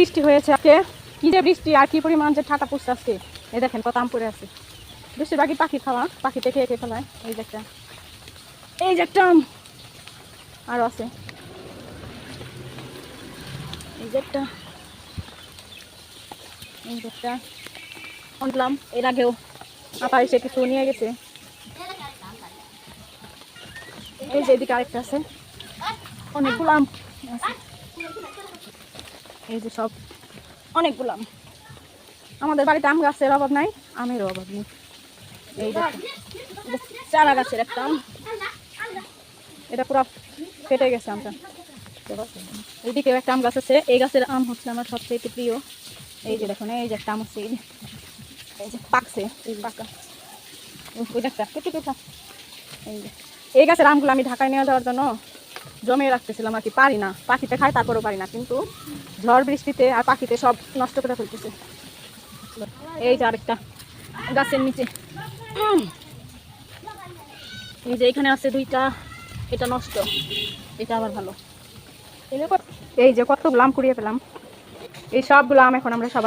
বৃষ্টি হয়েছে আজকে, কি যে বৃষ্টি আর কি পরিমাণ যে ঠাটা পড়ছে আজকে। এই দেখেন কত আম পড়ে আছে। বেশিরভাগই পাখি খাওয়া, পাখিতে খেয়ে খেয়ে ফেলায়। এই যে একটা, এই যে একটা আম আরো আছে, এই যে একটা, এই যে একটা আনলাম এর আগেও। আপা এসে কিছু নিয়ে গেছে। এই যে এদিকে আরেকটা আছে, অনেকগুলো আম আছে। এই যে সব অনেকগুলো আম। আমাদের বাড়িতে আম গাছের অভাব নাই, আমেরও অভাব নেই। এই যে চারা গাছের একটা আম, এটা পুরো ফেটে গেছে আমটা। এইদিকে একটা আম গাছ আছে, এই গাছের আম হচ্ছে আমার সবচেয়ে প্রিয়। এই যে দেখুন, এই যে একটা আম আছে, এই যে পাকছে, এই পাকা, ওই একটা কেটে কেটে। এই যে এই গাছের আমগুলো আমি ঢাকায় নিয়ে যাওয়ার জন্য জমিয়ে রাখতেছিলাম আর কি, পারি না, পাখিতে খায় তারপরেও পারি না, কিন্তু ঝড় বৃষ্টিতে আর পাখিতে সব নষ্ট করে ফেলতেছে। এই যে আরেকটা গাছের নিচে, এই যে এখানে আছে দুইটা, এটা নষ্ট, এটা আবার ভালো। এই যে কতগুলো আম কুড়িয়ে পেলাম। এই সবগুলো আম এখন আমরা সবাই